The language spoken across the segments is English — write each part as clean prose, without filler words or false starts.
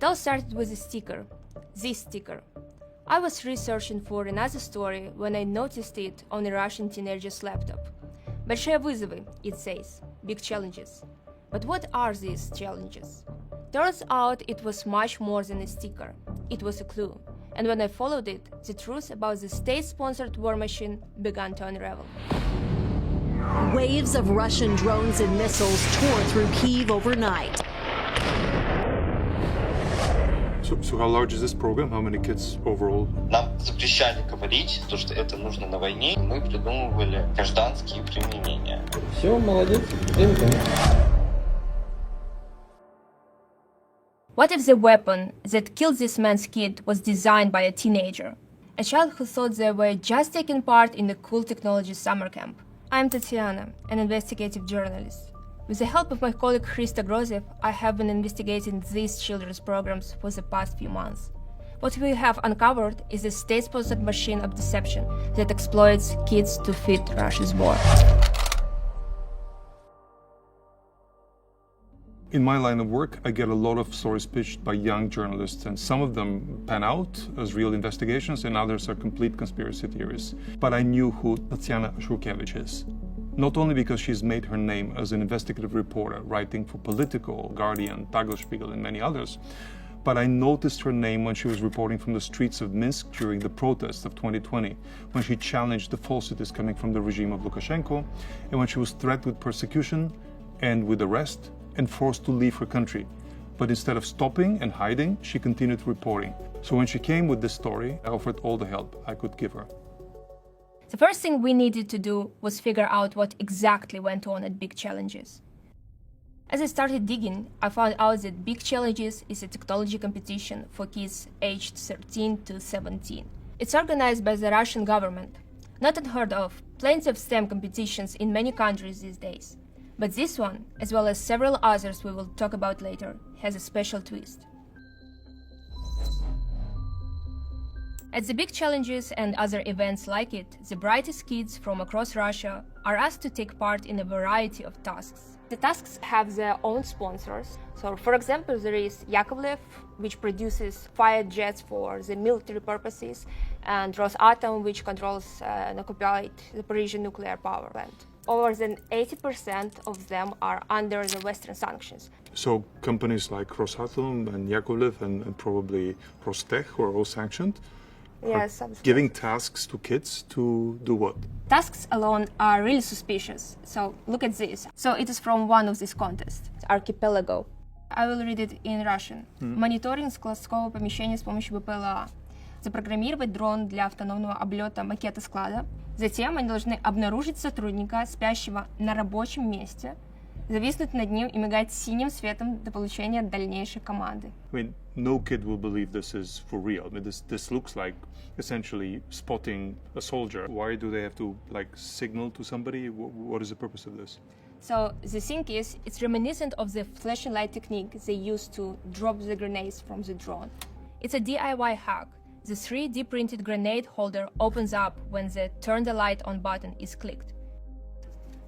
It all started with a sticker, this sticker. I was researching for another story when I noticed it on a Russian teenager's laptop. Большие вызовы, it says, big challenges. But what are these challenges? Turns out it was much more than a sticker. It was a clue. And when I followed it, the truth about the state-sponsored war machine began to unravel. Waves of Russian drones and missiles tore through Kyiv overnight. So how large is this program? How many kids overall? Нам запрещали говорить, то, что это нужно на войне. Мы придумывали гражданские применения. Все, молодец. What if the weapon that killed this man's kid was designed by a teenager? A child who thought they were just taking part in a cool technology summer camp. I'm Tatiana, an investigative journalist. With the help of my colleague Christa Grozev, I have been investigating these children's programs for the past few months. What we have uncovered is a state-sponsored machine of deception that exploits kids to feed Russia's war. In my line of work, I get a lot of stories pitched by young journalists, and some of them pan out as real investigations, and others are complete conspiracy theories. But I knew who Tatiana Shulkevich is. Not only because she's made her name as an investigative reporter, writing for Politico, Guardian, Tagesspiegel, and many others, but I noticed her name when she was reporting from the streets of Minsk during the protests of 2020, when she challenged the falsities coming from the regime of Lukashenko, and when she was threatened with persecution and with arrest, and forced to leave her country. But instead of stopping and hiding, she continued reporting. So when she came with this story, I offered all the help I could give her. The first thing we needed to do was figure out what exactly went on at Big Challenges. As I started digging, I found out that Big Challenges is a technology competition for kids aged 13 to 17. It's organized by the Russian government. Not unheard of, plenty of STEM competitions in many countries these days. But this one, as well as several others we will talk about later, has a special twist. At the Big Challenges and other events like it, the brightest kids from across Russia are asked to take part in a variety of tasks. The tasks have their own sponsors. So, for example, there is Yakovlev, which produces fighter jets for the military purposes, and Rosatom, which controls an occupied Zaporizhzhia nuclear power plant. Over than 80% of them are under the Western sanctions. So companies like Rosatom and Yakovlev and probably Rostech who are all sanctioned, Yes, giving tasks to kids to do what? Tasks alone are really suspicious. So look at this. So it is from one of these contests, Archipelago. I will read it in Russian. Мониторинг складского помещения с помощью БПЛА. Запрограммировать дрон для автономного облета макета склада. Затем они должны обнаружить сотрудника, спящего на рабочем месте, зависнуть над ним и мигать синим светом до получения дальнейшей команды. I mean, no kid will believe this is for real. I mean, this looks like essentially spotting a soldier. Why do they have to signal to somebody? What is the purpose of this? So the thing is, it's reminiscent of the flashing light technique they use to drop the grenades from the drone. It's a DIY hack. The 3D printed grenade holder opens up when the turn the light on button is clicked.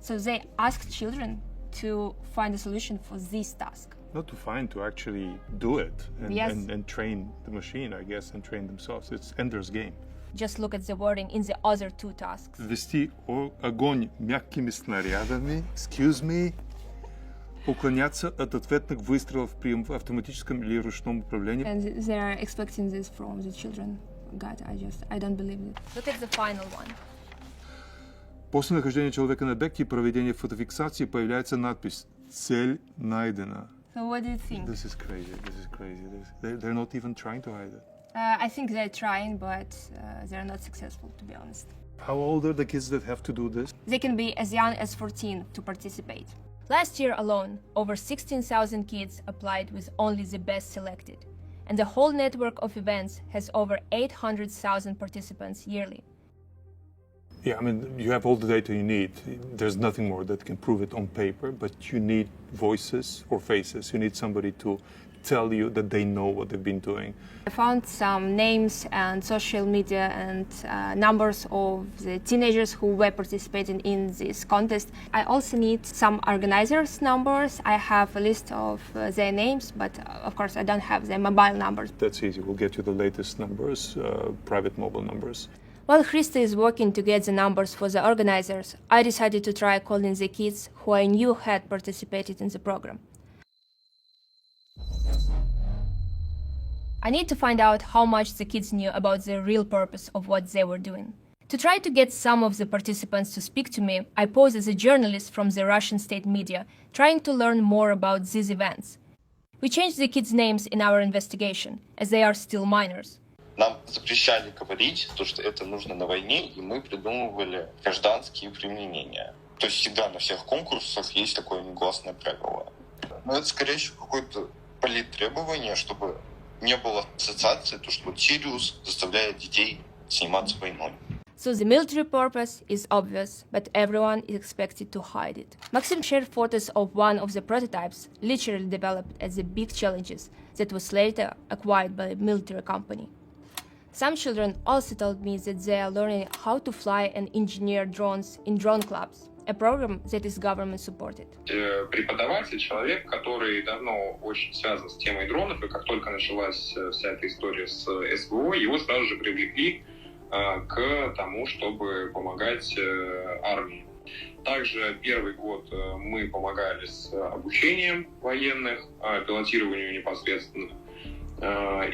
So they asked children to find a solution for this task. Not to find, to actually do it Yes. and train the machine, I guess, and train themselves. It's Ender's Game. Just look at the wording in the other two tasks. Вести огонь мягкими снарядами, excuse me, уклоняться от ответных выстрелов при автоматическом или ручном управлении. And they are expecting this from the children. God, I don't believe it. Look at the final one. После нахождения человека на объекте и проведения фотофиксации появляется надпись «Цель найдена». So what do you think? This is crazy. They're not even trying to hide it. I think they're trying, but they're not successful, to be honest. How old are the kids that have to do this? They can be as young as 14 to participate. Last year alone, over 16,000 kids applied with only the best selected. And the whole network of events has over 800,000 participants yearly. Yeah, I mean, you have all the data you need. There's nothing more that can prove it on paper, but you need voices or faces. You need somebody to tell you that they know what they've been doing. I found some names and social media and numbers of the teenagers who were participating in this contest. I also need some organizers' numbers. I have a list of their names, but of course I don't have their mobile numbers. That's easy. We'll get you the latest numbers, private mobile numbers. While Krista is working to get the numbers for the organizers, I decided to try calling the kids who I knew had participated in the program. I need to find out how much the kids knew about the real purpose of what they were doing. To try to get some of the participants to speak to me, I posed as a journalist from the Russian state media, trying to learn more about these events. We changed the kids' names in our investigation, as they are still minors. Нам запрещали говорить, то, что это нужно на войне, и мы придумывали гражданские применения. То есть всегда на всех конкурсах есть такое негласное правило. Но это, скорее всего, какое-то политтребование, чтобы не было ассоциации, то, что Сириус заставляет детей заниматься войной. So the military purpose is obvious, but everyone is expected to hide it. Maxim shared photos of one of the prototypes, literally developed as the big challenges, that was later acquired by a military company. Some children also told me that they are learning how to fly and engineer drones in drone clubs, a program that is government supported. Преподаватель, человек, который давно очень связан с темой дронов, и как только началась вся эта история с СВО, его сразу же привлекли к тому, чтобы помогать армии. Также первый год мы помогали с обучением военных, пилотированию непосредственно,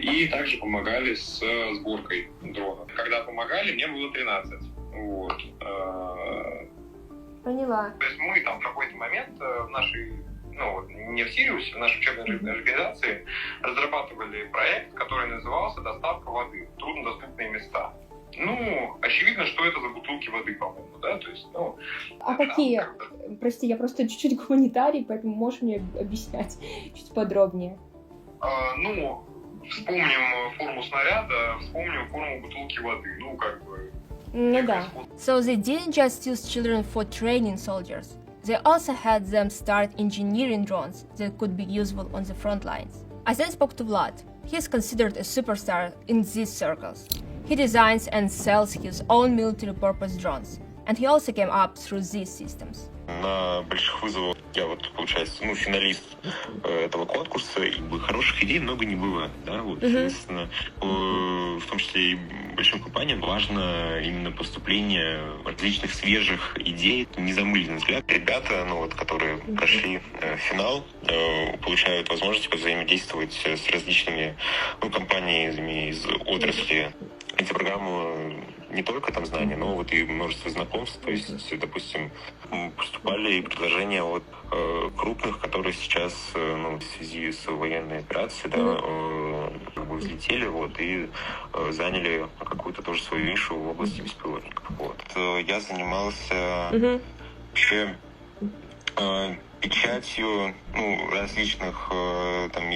и также помогали с сборкой дронов. Когда помогали, мне было 13. Вот. Поняла. То есть мы там в какой-то момент в нашей, не в Сириусе, в нашей учебной организации разрабатывали проект, который назывался «Доставка воды в труднодоступные места». Очевидно, что это за бутылки воды, по-моему, да, то есть, А какие? Прости, я просто чуть-чуть гуманитарий, поэтому можешь мне объяснять чуть подробнее? Вспомним форму снаряда, вспомним форму бутылки воды, Ну да. So they didn't just use children for training soldiers. They also had them start engineering drones that could be useful on the front lines. I then spoke to Vlad. He is considered a superstar in these circles. He designs and sells his own military-purpose drones, and he also came up through these systems. На больших вызовах я получается, финалист этого конкурса, и хороших идей много не бывает, да, соответственно, в том числе и большим компаниям важно именно поступление различных свежих идей, незамыленный взгляд. Ребята, которые прошли финал, получают возможность взаимодействовать с различными компаниями из отрасли. Эти программы не только там знания, но и множество знакомств. То есть, допустим, поступали предложения от крупных, которые сейчас в связи с военной операцией взлетели и заняли какую-то тоже свою нишу в области беспилотников. Я занимался вообще печатью различных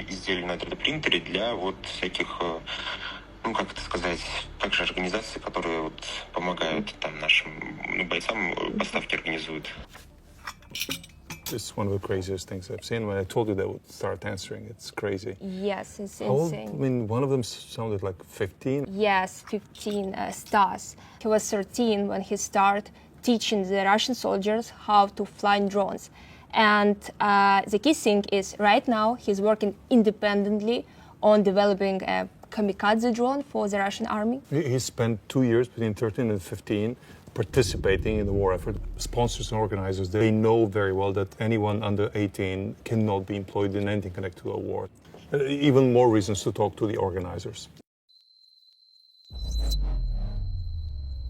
изделий на 3D-принтере для всяких также организации, которые помогают нашим бойцам, поставки организуют. It's one of the craziest things I've seen. When I told you they would start answering, it's crazy. Yes, it's How old? insane. One of them sounded like 15. Yes, 15 Stas. He was 13 when he started teaching the Russian soldiers how to fly drones. And the key thing is, right now, he's working independently on developing a kamikaze drone for the Russian army. He spent 2 years between 13 and 15 participating in the war effort. Sponsors and organizers, they know very well that anyone under 18 cannot be employed in anything connected to a war. Even more reasons to talk to the organizers.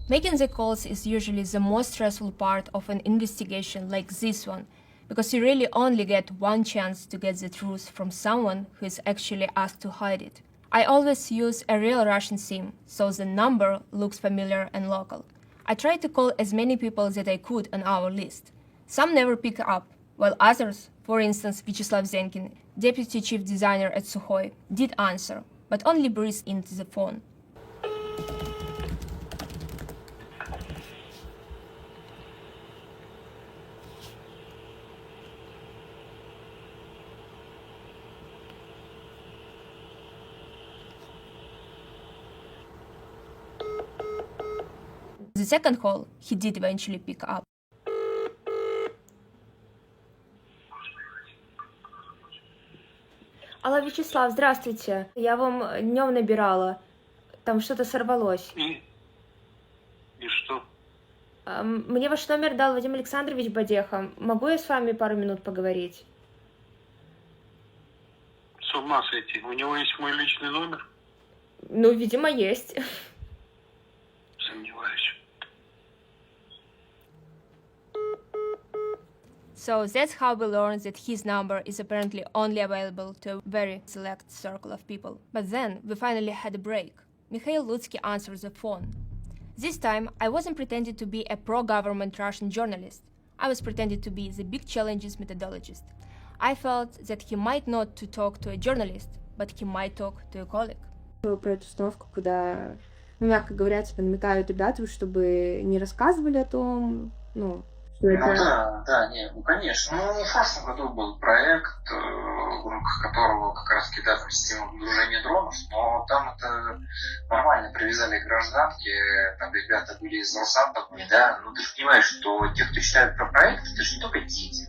Making the calls is usually the most stressful part of an investigation like this one, because you really only get one chance to get the truth from someone who is actually asked to hide it. I always use a real Russian SIM, so the number looks familiar and local. I tried to call as many people that I could on our list. Some never picked up, while others, for instance Vyacheslav Zenkin, deputy chief designer at Sukhoi, did answer, but only breathed into the phone. The second call he did eventually pick up. Алло, Вячеслав, здравствуйте. Я вам днем набирала. Там что-то сорвалось. И что? Мне ваш номер дал Вадим Александрович Бодеха. Могу я с вами пару минут поговорить? С ума сойти. У него есть мой личный номер? Ну, видимо, есть. Сомневаюсь. So that's how we learned that his number is apparently only available to a very select circle of people. But then we finally had a break. Mikhail Lutsky answered the phone. This time I wasn't pretending to be a pro-government Russian journalist. I was pretending to be the big challenges methodologist. I felt that he might not to talk to a journalist, but he might talk to a colleague. Про эту установку, куда, мягко говоря, намекают ребята, чтобы не рассказывали о том, что это... Конечно. В прошлом году был проект, в рамках которого как раз кидали систему обнаружения дронов, но там это нормально привязали к гражданке, там ребята были из Росатома, да, ты же понимаешь, что те, кто читает про проект, это же не только дети,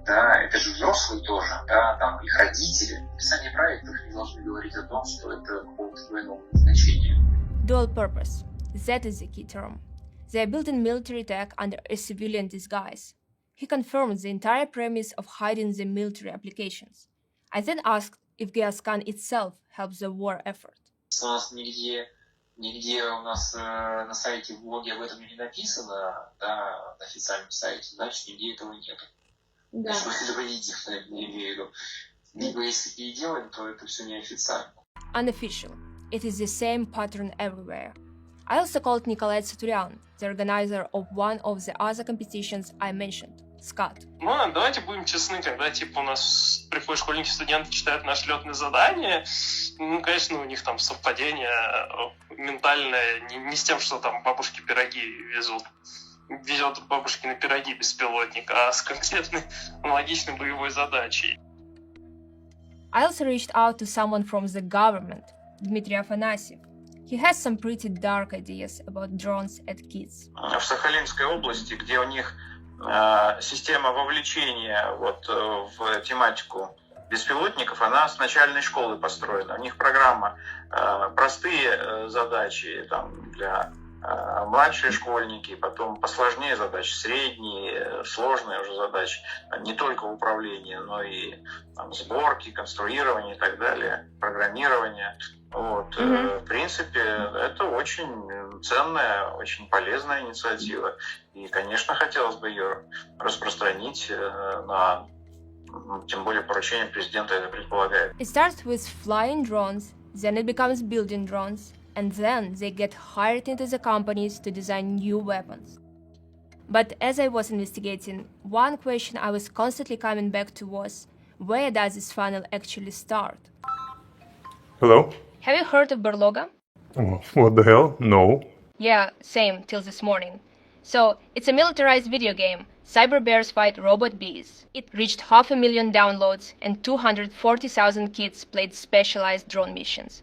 да, это же взрослые тоже, да, там их родители. Написание проектов не должны говорить о том, что это какого-то двойного назначения. Dual purpose. That is the key term. They are building military tech under a civilian disguise. He confirmed the entire premise of hiding the military applications. I then asked if GeoScan itself helps the war effort. У нас нигде у нас на сайте в блоге об этом не написано, да, на официальном сайте, значит, нигде этого нет. Да. Чтобы предупредить их, не имею в виду. Либо если такие делаем, то это все неофициально. Unofficial. It is the same pattern everywhere. I also called Nikolai Tsaturian, the organizer of one of the other competitions I mentioned, SCAT. Давайте будем честны, когда у нас приходят школьники, студенты читают наши летные задания, конечно, у них там совпадение ментальное не с тем, что там бабушки пироги везет бабушкины пироги беспилотник, а с конкретной аналогичной боевой задачей. I also reached out to someone from the government, Dmitry Afanasyev. He has some pretty dark ideas about drones at kids. В Сахалинской области, где у них система вовлечения в тематику беспилотников, она с начальной школы построена. У них программа простые задачи там, для младшие школьники, потом посложнее задачи, средние, сложные уже задачи, не только управление, но и там, сборки, конструирование и так далее, программирование. В принципе, это очень ценная, очень полезная инициатива. И, конечно, хотелось бы ее распространить на, тем более поручение президента это предполагает. It starts with flying drones, then it becomes building drones, and then they get hired into the companies to design new weapons. But as I was investigating, one question I was constantly coming back to was, where does this funnel actually start? Hello? Have you heard of Berloga? Oh, what the hell? No. Yeah, same, till this morning. So, it's a militarized video game. Cyber bears fight robot bees. It reached 500,000 downloads and 240,000 kids played specialized drone missions.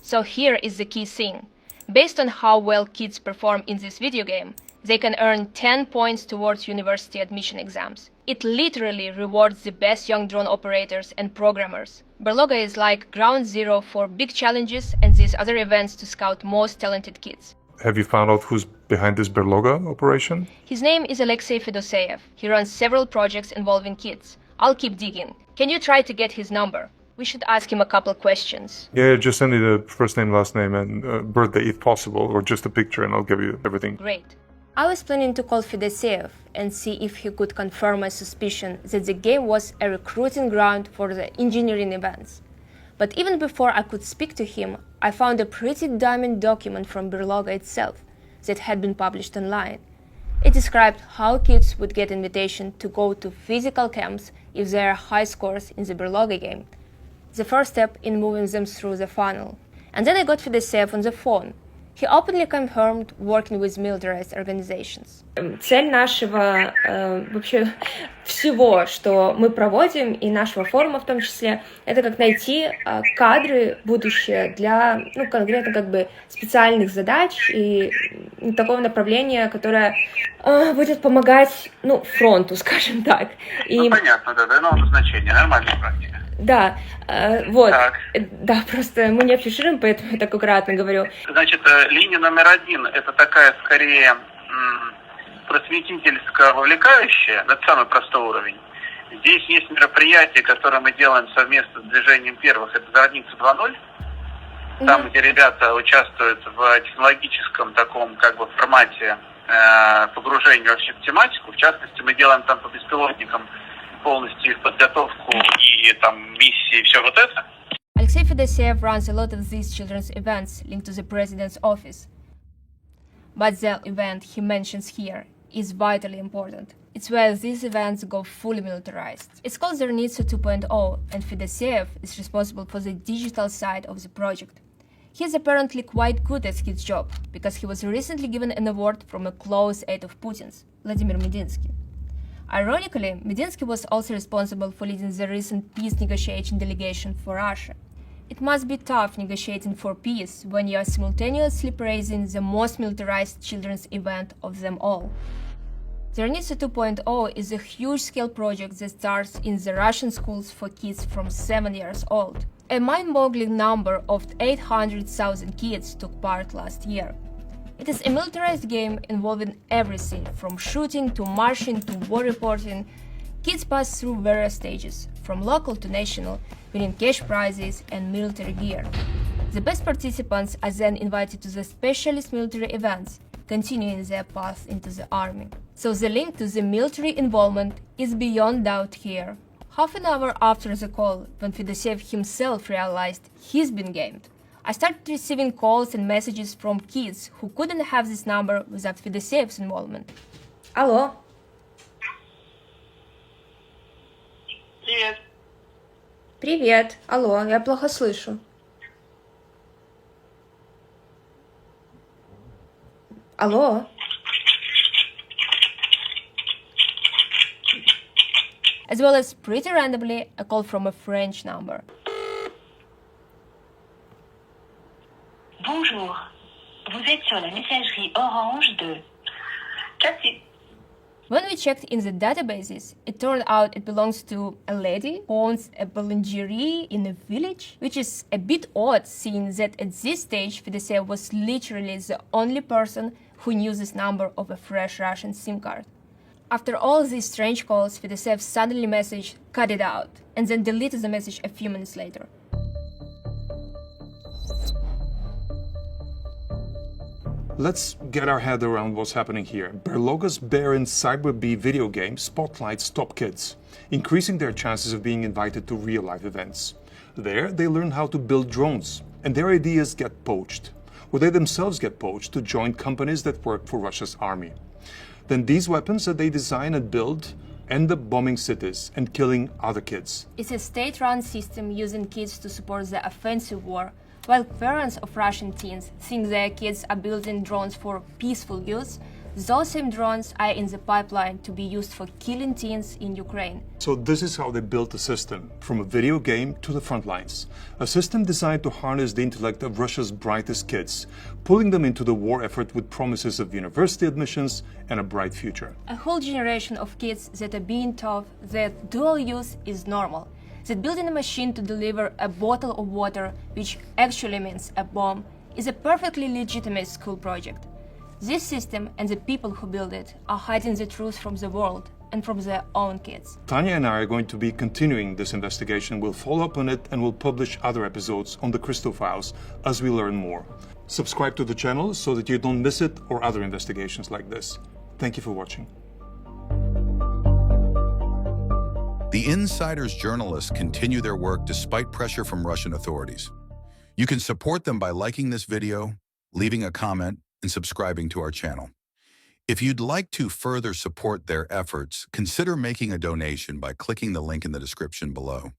So here is the key thing. Based on how well kids perform in this video game, they can earn 10 points towards university admission exams. It literally rewards the best young drone operators and programmers. Berloga is like ground zero for big challenges and these other events to scout most talented kids. Have you found out who's behind this Berloga operation? His name is Alexei Fedoseev. He runs several projects involving kids. I'll keep digging. Can you try to get his number? We should ask him a couple questions. Yeah, just send me the first name, last name, and birthday if possible, or just a picture, and I'll give you everything. Great. I was planning to call Fedoseev and see if he could confirm my suspicion that the game was a recruiting ground for the engineering events. But even before I could speak to him, I found a pretty damning document from Berloga itself that had been published online. It described how kids would get invitation to go to physical camps if there are high scores in the Berloga game. The first step in moving them through the funnel. And then I got Fedoseev on the phone. He openly confirmed working with militarized organizations. Цель нашего вообще всего, что мы проводим, и нашего форума в том числе, это как найти кадры будущее для, конкретно как бы специальных задач и такого направления, которое будет помогать, фронту, скажем так. И... понятно, да, дано назначение, нормальная практика. Да, вот. Так. Да, просто мы не афишируем, поэтому я так аккуратно говорю. Значит, линия номер 1 это такая скорее просветительско-вовлекающая, это самый простой уровень. Здесь есть мероприятие, которое мы делаем совместно с движением первых, это «Зародница 2.0». Там, где ребята участвуют в технологическом таком как бы формате погружения вообще в тематику. В частности, мы делаем там по беспилотникам полностью их подготовку и там миссии, и все вот это. Alexey Fedoseev runs a lot of these children's events linked to the president's office. But the event he mentions here is vitally important. It's where these events go fully militarized. It's called Zernitsa 2.0, and Fedoseev is responsible for the digital side of the project. He is apparently quite good at his job, because he was recently given an award from a close aide of Putin's, Vladimir Medinsky. Ironically, Medinsky was also responsible for leading the recent peace negotiation delegation for Russia. It must be tough negotiating for peace when you are simultaneously praising the most militarized children's event of them all. Zernitsa 2.0 is a huge-scale project that starts in the Russian schools for kids from 7 years old. A mind-boggling number of 800,000 kids took part last year. It is a militarized game involving everything from shooting to marching to war reporting. Kids pass through various stages, from local to national, winning cash prizes and military gear. The best participants are then invited to the specialist military events, continuing their path into the army. So the link to the military involvement is beyond doubt here. Half an hour after the call, when Fedoseev himself realized he's been gamed, I started receiving calls and messages from kids who couldn't have this number without Fedoseev's involvement. Алло. Привет. Привет. Алло, я плохо слышу. Алло. As well as, pretty randomly, a call from a French number. Bonjour, vous êtes sur la messagerie orange de Cathy. When we checked in the databases, it turned out it belongs to a lady who owns a boulangerie in a village, which is a bit odd seeing that at this stage Fedoseev was literally the only person who knew this number of a fresh Russian SIM card. After all these strange calls, Fedoseev suddenly messaged, "Cut it out," and then deleted the message a few minutes later. Let's get our head around what's happening here. Berloga's barren cyber-B video game spotlights top kids, increasing their chances of being invited to real-life events. There, they learn how to build drones, and their ideas get poached, or they themselves get poached to join companies that work for Russia's army. Then these weapons that they design and build end up bombing cities and killing other kids. It's a state-run system using kids to support the offensive war, while parents of Russian teens think their kids are building drones for peaceful use. Those same drones are in the pipeline to be used for killing teens in Ukraine. So this is how they built a system, from a video game to the front lines. A system designed to harness the intellect of Russia's brightest kids, pulling them into the war effort with promises of university admissions and a bright future. A whole generation of kids that are being taught that dual use is normal, that building a machine to deliver a bottle of water, which actually means a bomb, is a perfectly legitimate school project. This system and the people who build it are hiding the truth from the world and from their own kids. Tanya and I are going to be continuing this investigation. We'll follow up on it and we'll publish other episodes on the Crystal Files as we learn more. Subscribe to the channel so that you don't miss it or other investigations like this. Thank you for watching. The Insider's journalists continue their work despite pressure from Russian authorities. You can support them by liking this video, leaving a comment, and subscribing to our channel. If you'd like to further support their efforts, consider making a donation by clicking the link in the description below.